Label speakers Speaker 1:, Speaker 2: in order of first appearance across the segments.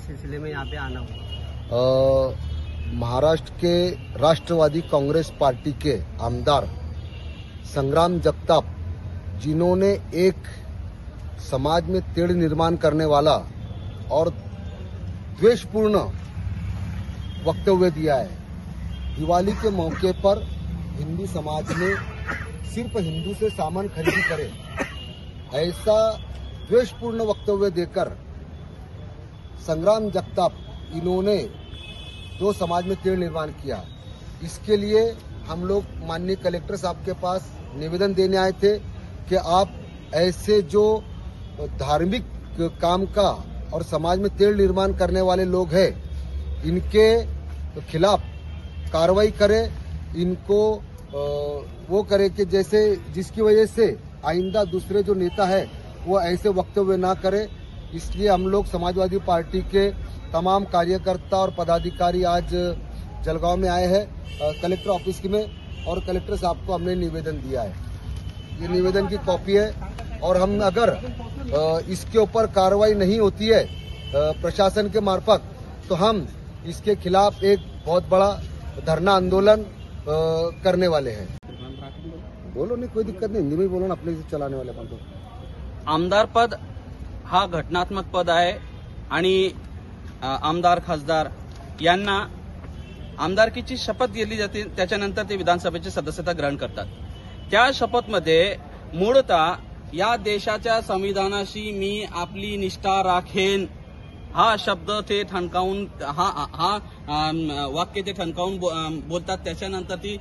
Speaker 1: सिलसिले में यहाँ पे आना हुआ?
Speaker 2: महाराष्ट्र के राष्ट्रवादी कांग्रेस पार्टी के आमदार संग्राम जगताप, जिन्होंने एक समाज में तेढ़ निर्माण करने वाला और द्वेषपूर्ण वक्तव्य दिया है। दिवाली के मौके पर हिंदू समाज में सिर्फ हिंदू से सामान खरीदी करे, ऐसा द्वेषपूर्ण वक्तव्य देकर संग्राम जगताप इन्होंने जो समाज में तेढ़ निर्माण किया, इसके लिए हम लोग माननीय कलेक्टर साहब के पास निवेदन देने आए थे कि आप ऐसे जो धार्मिक काम का और समाज में तेढ़ निर्माण करने वाले लोग हैं, इनके खिलाफ कार्रवाई करें, इनको वो करे कि जैसे जिसकी वजह से आइंदा दूसरे जो नेता है वो ऐसे वक्तव्य ना करे। इसलिए हम लोग समाजवादी पार्टी के तमाम कार्यकर्ता और पदाधिकारी आज जलगांव में आए हैं कलेक्टर ऑफिस में, और कलेक्टर साहब को हमने निवेदन दिया है। ये निवेदन की कॉपी है, और हम अगर इसके ऊपर कार्रवाई नहीं होती है प्रशासन के मार्फत, तो हम इसके खिलाफ एक बहुत बड़ा धरना आंदोलन करने वाले हैं। बोलो, नहीं कोई दिक्कत नहीं, हिंदी में बोलो ना, अपने से चलाने वाले काम।
Speaker 3: आमदार पद हा घटनात्मक पद आहे आणि आमदार खासदार यांना आमदारकीची शपथ दिली जाते, त्याच्यानंतर ते विधानसभेची सदस्यता ग्रहण करतात। त्या शपथमध्ये मूळतः या देशाच्या संविधानाशी मी आपली निष्ठा राखेन हा शब्द ते ठणकावून हा वाक्य ते ठणकावून बोलतात, त्याच्यानंतर ती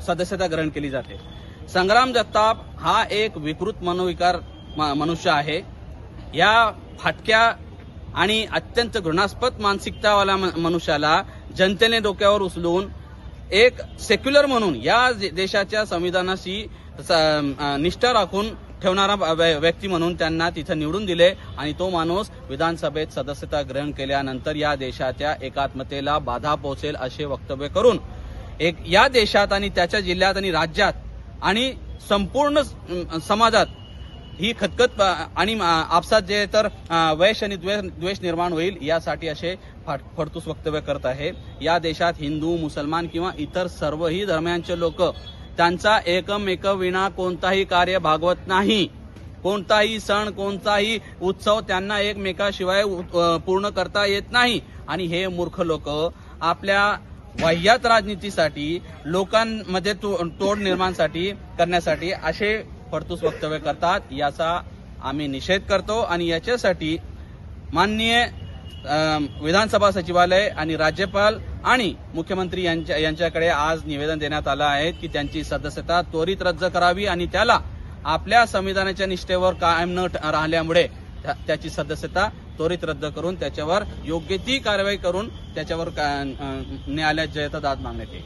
Speaker 3: सदस्यता ग्रहण केली जाते। संग्राम जगताप हा एक विकृत मनोविकार मनुष्य आहे। या फाटक्या आणि अत्यंत घृणास्पद मानसिकतावाला मनुष्याला जनतेने डोक्यावर उचलून एक सेक्युलर म्हणून या देशाच्या संविधानाशी निष्ठा राखून ठेवणारा व्यक्ती म्हणून त्यांना तिथे निवडून दिले, आणि तो माणूस विधानसभेत सदस्यता ग्रहण केल्यानंतर या देशाच्या एकात्मतेला बाधा पोहोचेल असे वक्तव्य करून एक या देशात आणि त्याच्या जिल्ह्यात आणि राज्यात आणि संपूर्ण समाजात ही खतखत आणि आपसात जे तर वैश आणि द्वेष निर्माण होईल यासाठी असे फडतूस वक्तव्य करत आहे। या देशात हिंदू, मुसलमान किंवा इतर सर्वही धर्मांचे लोक त्यांचा एकमेकाविना कोणताही कार्य भागवत नाही। कोणताही सण, कोणताही उत्सव त्यांना एकमेकाशिवाय पूर्ण करता येत नाही, आणि हे मूर्ख लोक आपल्या वाह्यात राजनीतीसाठी लोकांमध्ये तोड निर्माणसाठी करण्यासाठी असे फडतूस वक्तव्य करतात। याचा आम्ही निषेध करतो, आणि याच्यासाठी माननीय विधानसभा सचिवालय आणि राज्यपाल आणि मुख्यमंत्री यांच्याकडे आज निवेदन देण्यात आलं आहे की त्यांची सदस्यता त्वरित रद्द करावी, आणि त्याला आपल्या संविधानाच्या निष्ठेवर कायम न राहिल्यामुळे त्याची सदस्यता त्वरित रद्द करून त्याच्यावर योग्य ती कारवाई करून त्याच्यावर न्यायालयात जयता दाद मागण्यात येईल।